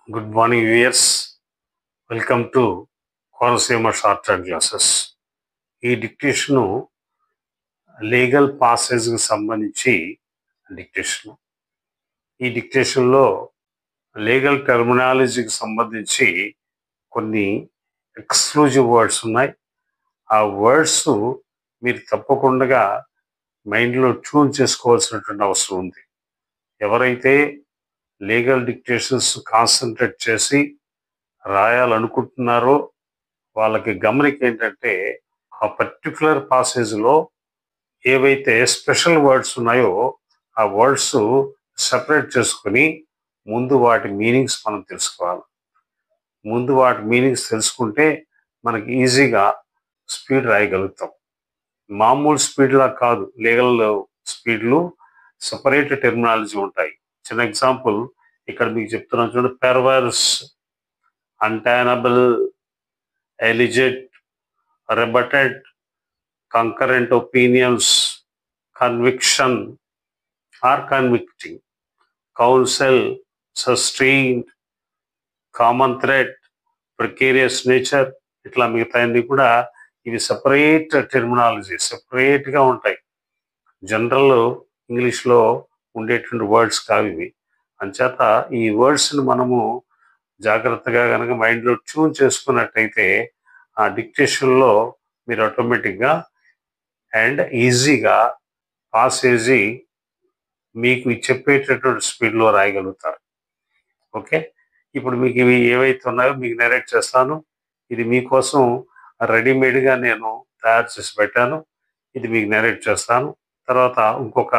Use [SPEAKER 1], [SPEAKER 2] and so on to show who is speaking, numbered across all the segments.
[SPEAKER 1] Good morning, viewers. Welcome to Konaseema short hand classes. ఈ డిక్టేషను legal పాసేజ్కి సంబంధించి dictation. ఈ డిక్టేషన్లో legal టెర్మినాలజీకి సంబంధించి కొన్ని ఎక్స్క్లూజివ్ వర్డ్స్ ఉన్నాయి. ఆ వర్డ్స్ మీరు తప్పకుండా మైండ్లో ట్యూన్ చేసుకోవాల్సినటువంటి అవసరం ఉంది. ఎవరైతే లీగల్ డిక్టేషన్స్ కాన్సన్ట్రేట్ చేసి రాయాలనుకుంటున్నారో వాళ్ళకి గమనిక ఏంటంటే ఆ పర్టికులర్ పాసేజ్లో ఏవైతే స్పెషల్ వర్డ్స్ ఉన్నాయో ఆ వర్డ్స్ సెపరేట్ చేసుకుని ముందు వాటి మీనింగ్స్ మనం తెలుసుకోవాలి. ముందు వాటి మీనింగ్స్ తెలుసుకుంటే మనకి ఈజీగా స్పీడ్ రాయగలుగుతాం. మామూలు స్పీడ్లా కాదు, లీగల్ స్పీడ్లు సపరేట్ టెర్మినాలజీ ఉంటాయి. చిన్న ఎగ్జాంపుల్ ఇక్కడ మీకు చెప్తున్నాను చూడండి. Perverse, untenable, alleged, rebutted, concurrent opinions, conviction or convicting, counsel, sustained, common threat, precarious nature, ఇట్లా మిగతాయన్ని కూడా ఇవి సపరేట్ టెర్మినాలజీ, సపరేట్గా ఉంటాయి. జనరల్ ఇంగ్లీష్లో ఉండేటువంటి వర్డ్స్ కావు ఇవి. అంచేత ఈ వర్డ్స్ని మనము జాగ్రత్తగా కనుక మైండ్లో ట్యూన్ చేసుకున్నట్టయితే ఆ డిక్టేషన్లో మీరు ఆటోమేటిక్గా అండ్ ఈజీగా పాసేజీ మీకు చెప్పేటటువంటి స్పీడ్లో రాయగలుగుతారు. ఓకే, ఇప్పుడు మీకు ఇవి ఏవైతే ఉన్నాయో మీకు నెరేట్ చేస్తాను. ఇది మీకోసం రెడీమేడ్గా నేను తయారు చేసి పెట్టాను. ఇది మీకు నెరేట్ చేస్తాను. తర్వాత ఇంకొక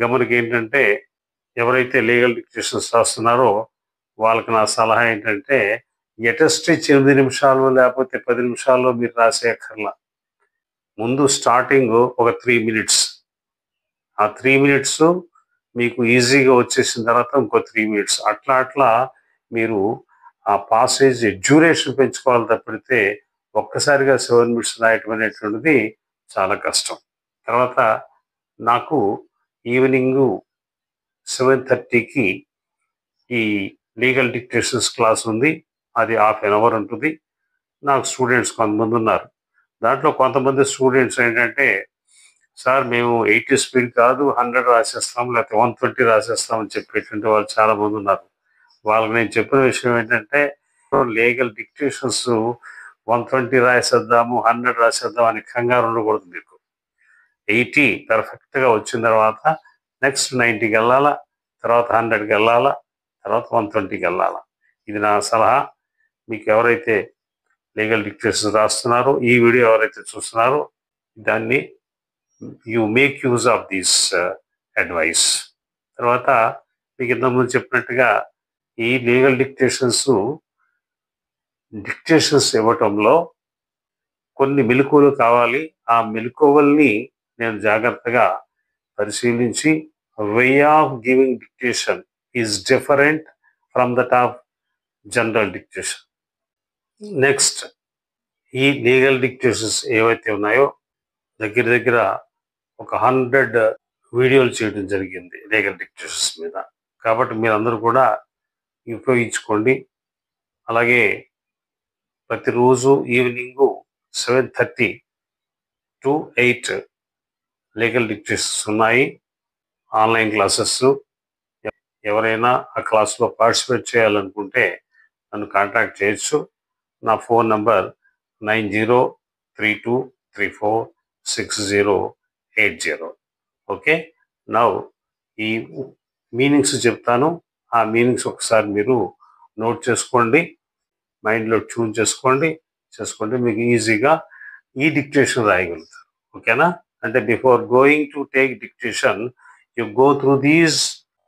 [SPEAKER 1] గమనిక ఏంటంటే, ఎవరైతే లీగల్ డిక్టేషన్స్ రాస్తున్నారో వాళ్ళకి నా సలహా ఏంటంటే, ఎటెస్టిచ్ 8 నిమిషాలు లేకపోతే 10 నిమిషాల్లో మీరు రాసేయక్కర్లా. ముందు స్టార్టింగ్ ఒక 3 మినిట్స్, ఆ 3 మినిట్స్ మీకు ఈజీగా వచ్చేసిన తర్వాత ఇంకో 3 మినిట్స్, అట్లా మీరు ఆ పాసేజ్ డ్యూరేషన్ పెంచుకోవాలి తప్పితే ఒక్కసారిగా 7 మినిట్స్ రాయటం అనేటువంటిది చాలా కష్టం. తర్వాత నాకు ఈవినింగ్ 7:30కి ఈ లీగల్ డిక్టేషన్స్ క్లాస్ ఉంది. అది ½ an hour ఉంటుంది. నాకు స్టూడెంట్స్ కొంతమంది ఉన్నారు. దాంట్లో కొంతమంది స్టూడెంట్స్ ఏంటంటే, సార్ మేము 80 స్పీడ్ కాదు 100 రాసేస్తాం లేకపోతే 120 రాసేస్తాం అని చెప్పేటువంటి వాళ్ళు చాలామంది ఉన్నారు. వాళ్ళకి నేను చెప్పిన విషయం ఏంటంటే, లీగల్ డిక్టేషన్స్ 120 రాసేద్దాము 100 రాసేద్దాం అని కంగారు ఉండకూడదు. మీకు 80 పర్ఫెక్ట్గా వచ్చిన తర్వాత నెక్స్ట్ 90కి వెళ్ళాలా, తర్వాత 100కి వెళ్ళాలా, తర్వాత 120కి వెళ్ళాలా. ఇది నా సలహా. మీకు ఎవరైతే లీగల్ డిక్టేషన్స్ రాస్తున్నారో, ఈ వీడియో ఎవరైతే చూస్తున్నారో, దాన్ని you make use of this advice. తర్వాత మీకు ఇంతకుముందు చెప్పినట్టుగా ఈ లీగల్ డిక్టేషన్స్ ఇవ్వటంలో కొన్ని మెలకువలు కావాలి. ఆ మెలకువల్ని నేను జాగ్రత్తగా పరిశీలించి, way of giving dictation is different from that of general dictation. Next, ఈ లీగల్ డిక్టేషన్స్ ఏవైతే ఉన్నాయో దగ్గర ఒక 100 వీడియోలు చేయడం జరిగింది లీగల్ డిక్టేషన్స్ మీద. కాబట్టి మీరందరూ కూడా ఉపయోగించుకోండి. అలాగే ప్రతిరోజు ఈవినింగ్ 7:30 to 8 లీగల్ డిక్టేషన్స్ ఉన్నాయి, ఆన్లైన్ క్లాసెస్. ఎవరైనా ఆ క్లాస్లో పార్టిసిపేట్ చేయాలనుకుంటే నన్ను కాంటాక్ట్ చేయొచ్చు. నా ఫోన్ నంబర్ 9032346080. ఓకే, నౌ ఈ మీనింగ్స్ చెప్తాను. ఆ మీనింగ్స్ ఒకసారి మీరు నోట్ చేసుకోండి, మైండ్లో ట్యూన్ చేసుకోండి. మీకు ఈజీగా ఈ డిక్టేషన్ రాయగలుగుతారు. ఓకేనా? అంటే before going to take dictation you go through these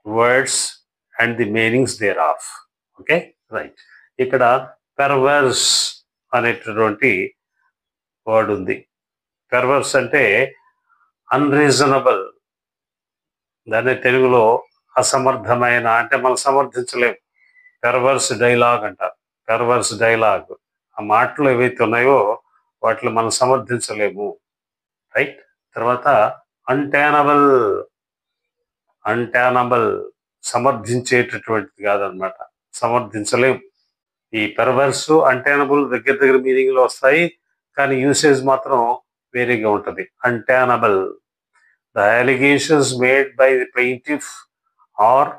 [SPEAKER 1] words and the meanings thereof. Okay, right. ఇక్కడ పెర్వర్స్ అనేటటువంటి వర్డ్ ఉంది. పెర్వర్స్ అంటే అన్రీజనబుల్, దాన్ని తెలుగులో అసమర్థమైన, అంటే మనం సమర్థించలేము. పెర్వర్స్ డైలాగ్ అంటారు. పెర్వర్స్ డైలాగ్, ఆ మాటలు ఏవైతే ఉన్నాయో వాటిని మనం సమర్థించలేము. రైట్. తర్వాత అంటానబుల్, సమర్థించేటటువంటిది కాదనమాట, సమర్థించలేం. ఈ పెర్వర్స్ అంటానబుల్ దగ్గర దగ్గర మీనింగ్ లో వస్తాయి, కానీ యూసేజ్ మాత్రం వేరేగా ఉంటది. Untenable, the allegations made by the plaintiff are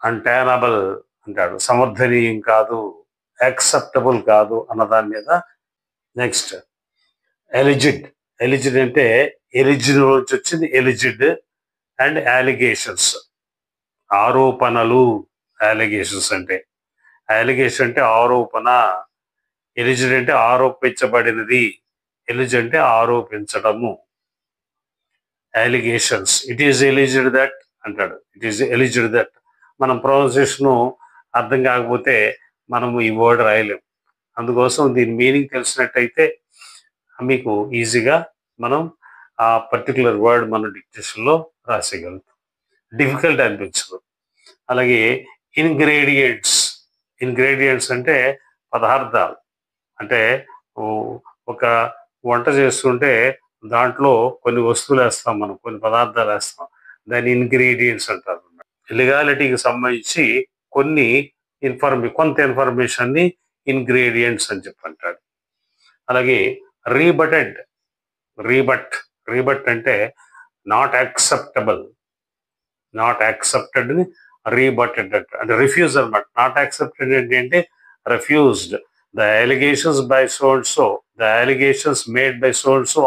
[SPEAKER 1] untenable అంటాడు, సమర్థనీయం కాదు, యాక్సెప్టబుల్ కాదు అన్న దాని మీద. Next alleged. ఎలిజిడ్ అంటే ఎలిజిడ్ నుంచి వచ్చింది ఎలిజిడ్. అండ్ అలిగేషన్స్, ఆరోపణలు. అలిగేషన్స్ అంటే, అలిగేషన్ అంటే ఆరోపణ, ఎలిజిడ్ అంటే ఆరోపించబడినది, ఎలిజిడ్ అంటే ఆరోపించడము. Allegations, it is alleged that అంటాడు, ఇట్ ఈస్ ఎలిజిడ్ దట్. మనం ప్రొనౌన్సియేషన్ అర్థం కాకపోతే మనము ఈ వర్డ్ రాయలేం. అందుకోసం దీని మీనింగ్ తెలిసినట్టయితే మీకు ఈజీగా మనం ఆ పర్టికులర్ వర్డ్ మన డిక్టేషన్లో రాసేయగలుగుతాం, డిఫికల్ట్ అనిపించదు. అలాగే ఇంగ్రీడియంట్స్. ఇంగ్రీడియంట్స్ అంటే పదార్థాలు. అంటే ఒక వంట చేస్తుంటే దాంట్లో కొన్ని వస్తువులు వేస్తాం, మనం కొన్ని పదార్థాలు వేస్తాం, దాన్ని ఇంగ్రీడియంట్స్ అంటారు. లీగాలిటీకి సంబంధించి కొంత ఇన్ఫర్మేషన్ని ఇంగ్రీడియంట్స్ అని చెప్పి అంటాడు. అలాగే రీబటెడ్. రీబట్ అంటే నాట్ యాక్సెప్టబుల్, నాట్ యాక్సెప్టెడ్ ని రీబటెడ్ అంటే రిఫ్యూజ్ అనమాట. నాట్ యాక్సెప్టెడ్ అంటే refused. The allegations by so and so, the allegations made by so and so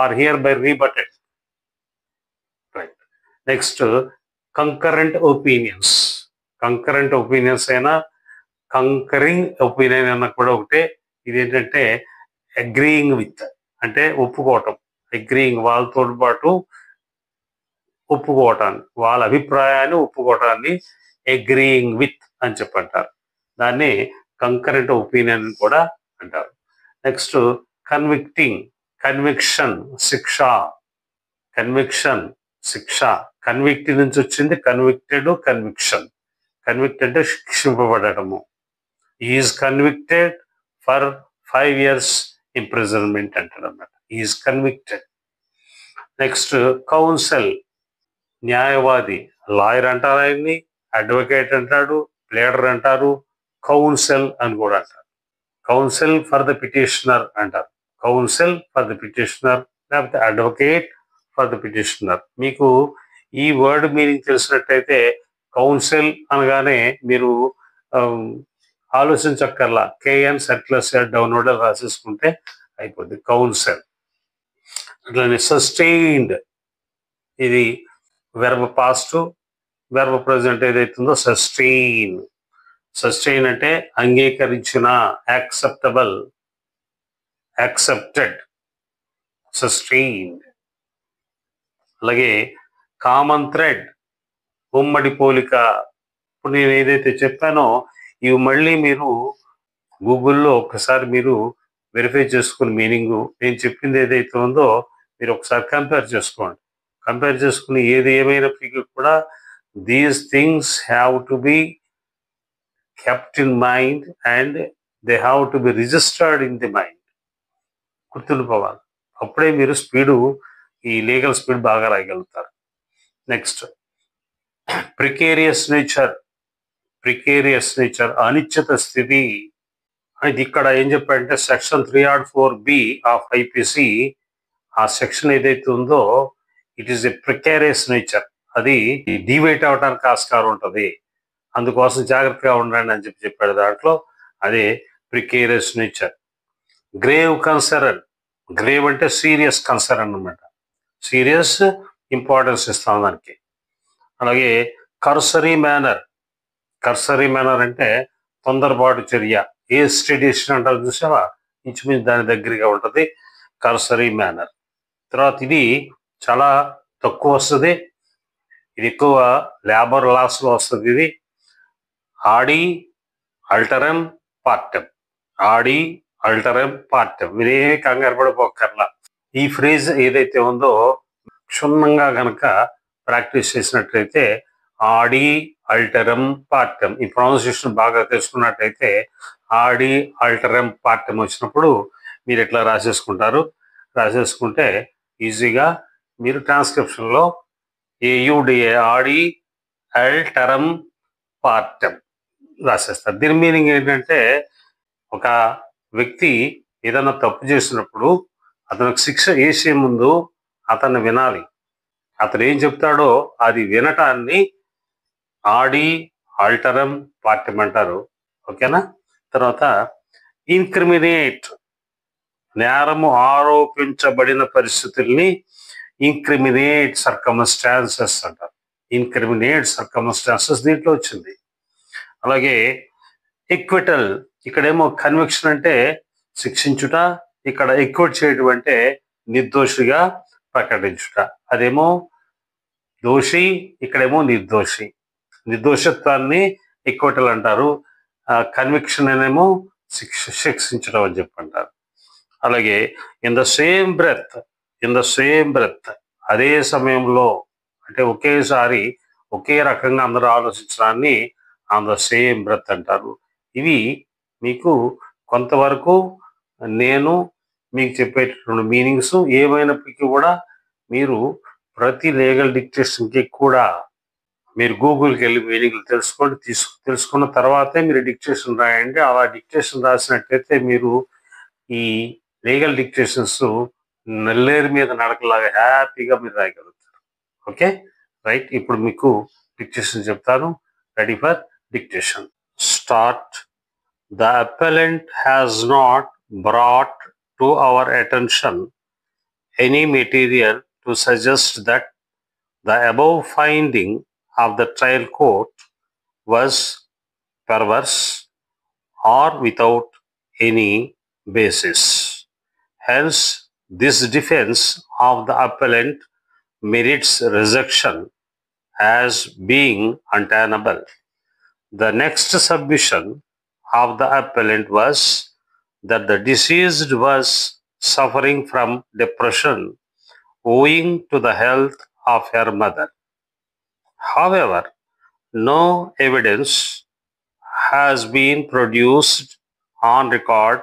[SPEAKER 1] are hereby rebutted. Right. Next concurrent opinions. Concurrent opinions అయినా concurring opinion అన్న కూడా ఒకటే. ఇదేంటంటే agreeing with అంటే ఒప్పుకోవటం, agreeing వాళ్ళతో పాటు ఒప్పుకోవటాన్ని, వాళ్ళ అభిప్రాయాన్ని ఒప్పుకోవటాన్ని అగ్రీయింగ్ విత్ అని చెప్పంటారు. దాన్ని కంకరెంట్ ఒపీనియన్ కూడా అంటారు. Next convicting. కన్విక్షన్ శిక్ష, కన్విక్షన్ శిక్ష. కన్విక్ట్ నుంచి వచ్చింది కన్విక్టెడ్, కన్విక్షన్. కన్విక్ట్ అంటే శిక్షింపబడటము. Is convicted for 5 years imprisonment అంటాడు అన్నమాట. Is convicted. నెక్స్ట్ కౌన్సిల్, న్యాయవాది. లాయర్ అంటారు ఆయన్ని, అడ్వకేట్ అంటాడు, ప్లేడర్ అంటారు, కౌన్సిల్ అని కూడా అంటారు. కౌన్సిల్ ఫర్ ద పిటిషనర్ అంటారు, కౌన్సిల్ ఫర్ ద పిటిషనర్, లేకపోతే అడ్వకేట్ ఫర్ ద పిటిషనర్. మీకు ఈ వర్డ్ మీనింగ్ తెలిసినట్టయితే కౌన్సిల్ అనగానే మీరు ఆలోచించక్కర్లా, కేఎన్ సర్క్యులర్ డౌన్లోడ్ రాసేసుకుంటే అయిపోద్ది, కౌన్సిల్. అట్లానే సస్టైన్డ్, ఇది వెర్బ్ పాస్ట్, వెర్బ్ ప్రెజెంట్ ఏదైతుందో సస్టైన్. సస్టైన్ అంటే అంగీకరించిన, యాక్సెప్టబుల్, యాక్సెప్టెడ్, సస్టైన్డ్. అలాగే కామన్ థ్రెడ్, ఉమ్మడి పోలిక. ఇప్పుడు నేను ఏదైతే చెప్పానో ఇవి మళ్ళీ మీరు గూగుల్లో ఒకసారి మీరు వెరిఫై చేసుకుని మీనింగ్, నేను చెప్పింది ఏదైతే ఉందో మీరు ఒకసారి కంపేర్ చేసుకోండి. కంపేర్ చేసుకుని ఏది ఏమైనప్పటికీ కూడా these things have to be kept in mind and they have to be registered in the mind. గుర్తుండిపోవాలి, అప్పుడే మీరు స్పీడు, ఈ లీగల్ స్పీడ్ బాగా రాయగలుగుతారు. Next precarious nature. Precarious nature అనిశ్చిత స్థితి. ఇది ఇక్కడ ఏం చెప్పాడంటే సెక్షన్ 304B ఆఫ్ ఐపీసీ, ఆ సెక్షన్ ఏదైతే ఉందో it is a precarious nature, అది డివేట్ అవడానికి ఆస్కారం ఉంటుంది, అందుకోసం జాగ్రత్తగా ఉండండి అని చెప్పాడు దాంట్లో. అదే precarious nature. Grave concern. Grave అంటే సీరియస్ కన్సర్న్ అన్నమాట, సీరియస్ ఇంపార్టెన్స్ ఇస్తాం దానికి. అలాగే కర్సరీ మేనర్. కర్సరీ మేనర్ అంటే తొందరపాటు చర్య, ఏ స్టేడిషన్ అంటారు చూసావా, ఇంచుమించు దాని దగ్గరగా ఉంటుంది కర్సరీ మేనర్. తర్వాత ఇది చాలా తక్కువ వస్తుంది, ఇది ఎక్కువ లేబర్ లాస్లో వస్తుంది. ఇది ఆడి అల్టరమ్ పార్టమ్, ఆడి అల్టరమ్ పార్టమ్. మీరేమీ కంగారు పడిపోకర్లా. ఈ ఫ్రేజ్ ఏదైతే ఉందో క్షుణ్ణంగా గనక ప్రాక్టీస్ చేసినట్లయితే ఆడి అల్టరమ్ పార్టమ్, ఈ ప్రొనౌన్సియేషన్ బాగా తెలుసుకున్నట్టయితే ఆడి అల్టరమ్ పార్టమ్ వచ్చినప్పుడు మీరు ఎట్లా రాసేసుకుంటారు. రాసేసుకుంటే ఈజీగా మీరు ట్రాన్స్క్రిప్షన్లో ఏయుడిఏ ఆడి అల్టరమ్ పార్టమ్ రాసేస్తారు. దీని మీనింగ్ ఏంటంటే ఒక వ్యక్తి ఏదైనా తప్పు చేసినప్పుడు అతనికి శిక్ష వేసే ముందు అతన్ని వినాలి. అతను ఏం చెప్తాడో అది వినటాన్ని ఆడి ఆల్టరం పార్టం అంటారు. ఓకేనా? తర్వాత ఇన్క్రిమినేట్, నేరము ఆరోపించబడిన పరిస్థితుల్ని ఇంక్రిమినేట్ సర్కమ్స్టాన్సెస్ అంటారు. ఇన్క్రిమినేట్ సర్కమ్స్టాన్సెస్ దీంట్లో వచ్చింది. అలాగే ఎక్విటల్, ఇక్కడేమో కన్విక్షన్ అంటే శిక్షించుట, ఇక్కడ ఎక్విట్ చేయడం అంటే నిర్దోషిగా ప్రకటించుట. అదేమో దోషి, ఇక్కడేమో నిర్దోషి. నిర్దోషత్వాన్ని ఎక్విటల్ అంటారు, కన్విక్షన్ అనేమో శిక్షించడం అని చెప్పంటారు. అలాగే ఇన్ ద సేమ్ బ్రెత్, అదే సమయంలో అంటే ఒకేసారి ఒకే రకంగా అందరూ ఆలోచించడాన్ని ఆన్ ద సేమ్ బ్రెత్ అంటారు. ఇవి మీకు కొంతవరకు నేను మీకు చెప్పేటటువంటి మీనింగ్స్. ఏమైనప్పటికీ కూడా మీరు ప్రతి లీగల్ డిక్టేషన్కి కూడా మీరు గూగుల్కి వెళ్ళి మీనింగ్లు తెలుసుకున్న తర్వాతే మీరు డిక్టేషన్ రాయండి. అలా డిక్టేషన్ రాసినట్లయితే మీరు ఈ లీగల్ డిక్టేషన్స్ నల్లేరు మీద నడకలాగా హ్యాపీగా మీరు రాయగలుగుతారు. Okay right. ఇప్పుడు మీకు డిక్టేషన్ చెప్తాను. Ready for dictation. Start. The appellant has not brought to our attention any material to suggest that the above finding of the trial court was perverse or without any basis. Hence, this defense of the appellant merits rejection as being untenable. The next submission of the appellant was that the deceased was suffering from depression owing to the health of her mother. However, no evidence has been produced on record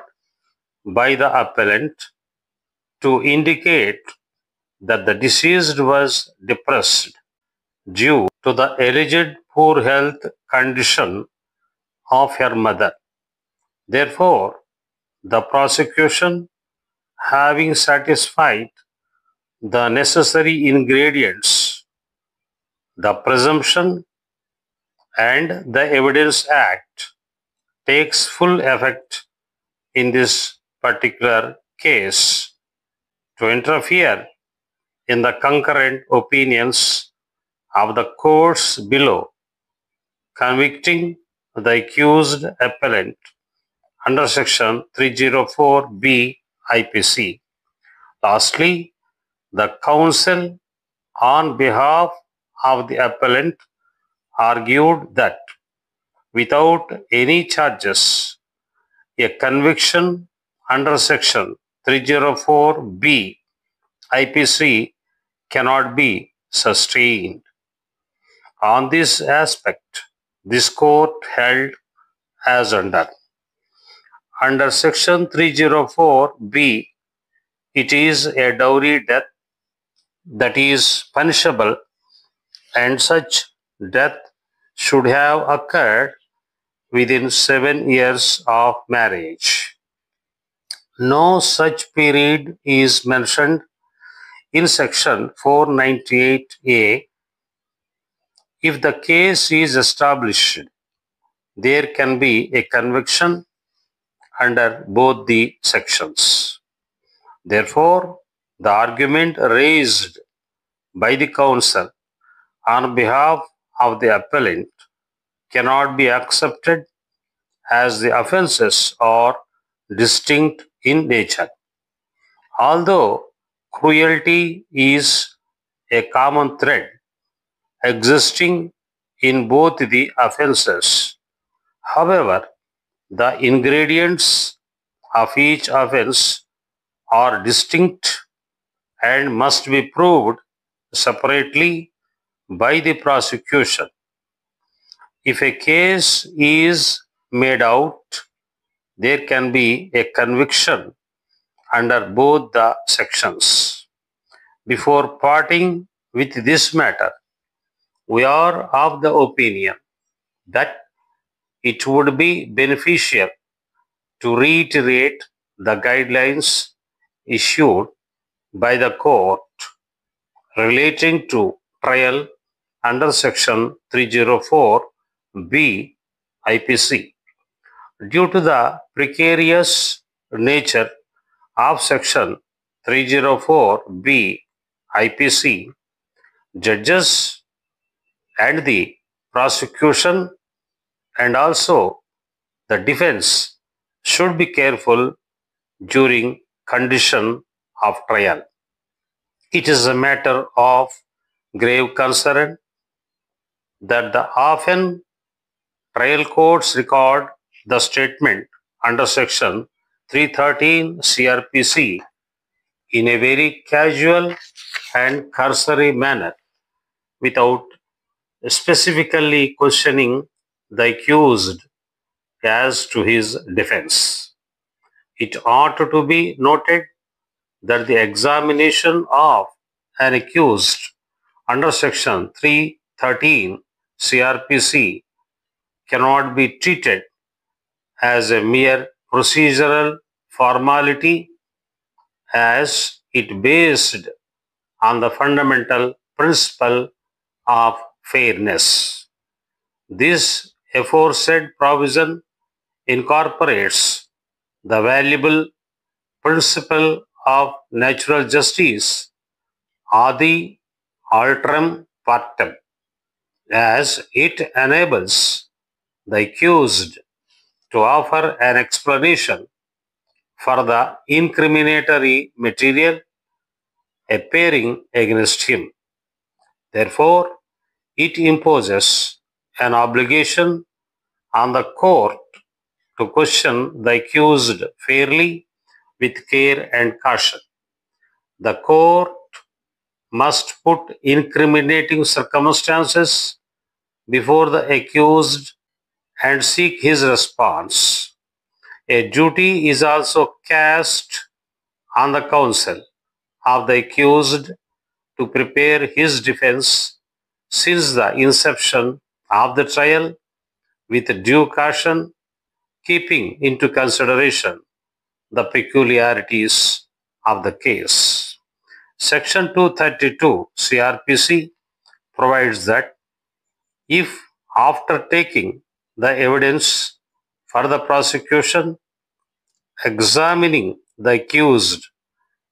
[SPEAKER 1] by the appellant to indicate that the deceased was depressed due to the alleged poor health condition of her mother. Therefore, the prosecution, having satisfied the necessary ingredients, the presumption and the Evidence Act takes full effect in this particular case to interfere in the concurrent opinions of the courts below, convicting the accused appellant under section 304B IPC. Lastly, the counsel on behalf of the appellant argued that without any charges, a conviction under section 304B IPC cannot be sustained. On this aspect, this court held as under section 304B, it is a dowry death that is punishable, and such death should have occurred within 7 years of marriage. No such period is mentioned in section 498A. If the case is established, there can be a conviction under both the sections. Therefore, the argument raised by the counsel on behalf of the appellant cannot be accepted as the offences are distinct in nature. Although cruelty is a common thread existing in both the offences, however, the ingredients of each offense are distinct and must be proved separately by the prosecution. If a case is made out, there can be a conviction under both the sections. Before parting with this matter, we are of the opinion that it would be beneficial to reiterate the guidelines issued by the court relating to trial under Section 304B IPC. Due to the precarious nature of Section 304B IPC, judges and the prosecution and also the defense should be careful during condition of trial. It is a matter of grave concern that the often trial courts record the statement under Section 313 CRPC in a very casual and cursory manner without specifically questioning the accused as to his defense. It ought to be noted that the examination of an accused under Section 313 CRPC cannot be treated as a mere procedural formality, as it based on the fundamental principle of fairness. This aforesaid provision incorporates the valuable principle of natural justice, adi alteram partem, as it enables the accused to offer an explanation for the incriminatory material appearing against him. Therefore, it imposes an obligation on the court to question the accused fairly with care and caution. The court must put incriminating circumstances before the accused and seek his response. A duty is also cast on the counsel of the accused to prepare his defense since the inception of the trial with due caution, keeping into consideration the peculiarities of the case. Section 232 CRPC provides that if after taking the evidence for the prosecution, examining the accused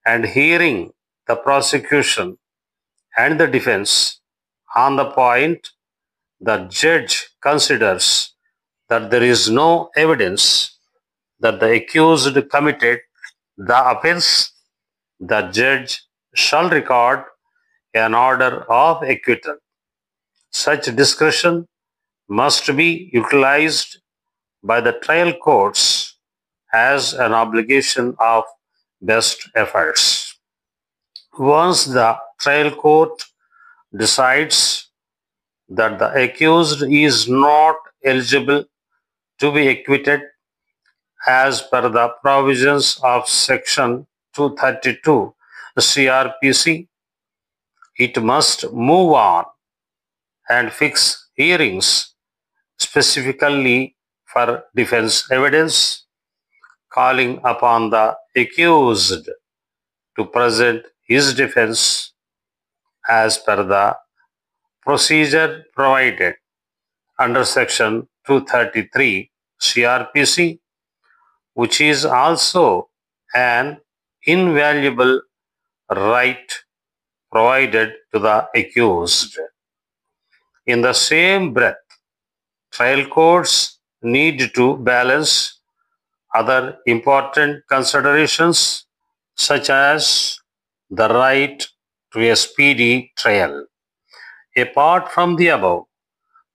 [SPEAKER 1] and hearing the prosecution and the defense on the point, the judge considers that there is no evidence that the accused committed the offense, the judge shall record an order of acquittal. Such discretion must be utilized by the trial courts as an obligation of best efforts. Once the trial court decides that the accused is not eligible to be acquitted as per the provisions of Section 232 CRPC, it must move on and fix hearings specifically for defense evidence, calling upon the accused to present his defense as per the procedure provided under Section 233 CRPC, which is also an invaluable right provided to the accused. In the same breath, trial courts need to balance other important considerations such as the right to a speedy trial. Apart from the above,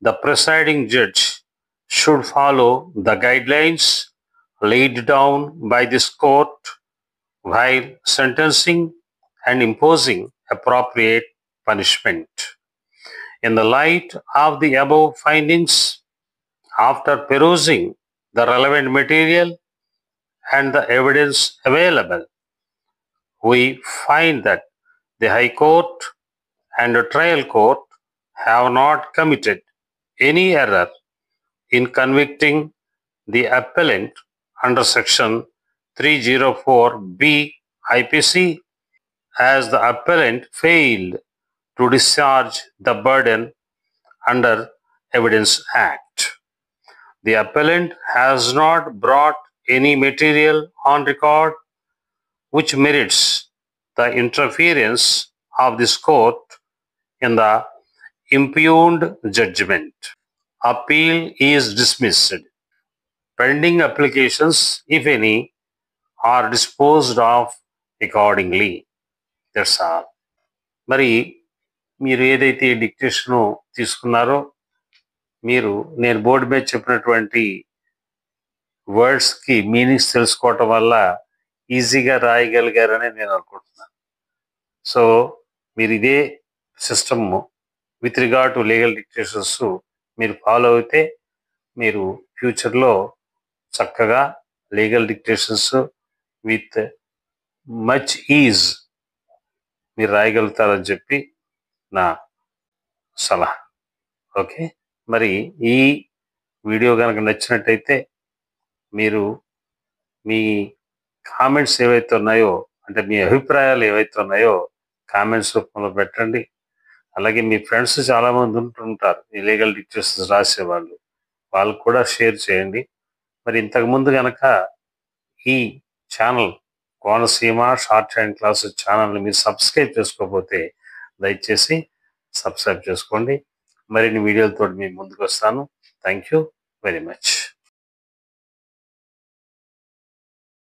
[SPEAKER 1] the presiding judge should follow the guidelines laid down by this court while sentencing and imposing appropriate punishment. In the light of the above findings, after perusing the relevant material and the evidence available, we find that the High Court and the trial court have not committed any error in convicting the appellant under section 304B IPC, as the appellant failed to discharge the burden under Evidence Act. The appellant has not brought any material on record which merits the interference of this court in the impugned judgment. Appeal is dismissed. Pending applications, if any, are disposed of accordingly. That's all. మరి మీరు ఏదైతే డిక్టేషను తీసుకున్నారో, మీరు నేను board మీద చెప్పినటువంటి వర్డ్స్కి meanings తెలుసుకోవటం వల్ల ఈజీగా రాయగలిగారని నేను అనుకుంటున్నాను. సో మీరు ఇదే system with regard to legal dictations మీరు ఫాలో అయితే మీరు ఫ్యూచర్లో చక్కగా legal dictations with much is మీరు రాయగలుగుతారని చెప్పి నా సలహా. ఓకే, మరి ఈ వీడియో కనుక నచ్చినట్టయితే మీరు మీ కామెంట్స్ ఏవైతే ఉన్నాయో, అంటే మీ అభిప్రాయాలు ఏవైతే ఉన్నాయో కామెంట్స్ రూపంలో పెట్టండి. అలాగే మీ ఫ్రెండ్స్ చాలామంది ఉంటుంటారు ఈ లీగల్ డిక్టేషన్స్ రాసేవాళ్ళు, వాళ్ళకు కూడా షేర్ చేయండి. మరి ఇంతకుముందు కనుక ఈ channel Konaseema short hand classes ఛానల్ని మీరు సబ్స్క్రైబ్ చేసుకోకపోతే దయచేసి సబ్స్క్రైబ్ చేసుకోండి. మరిన్ని వీడియోలతో మీ ముందుకు వస్తాను. Thank you very much.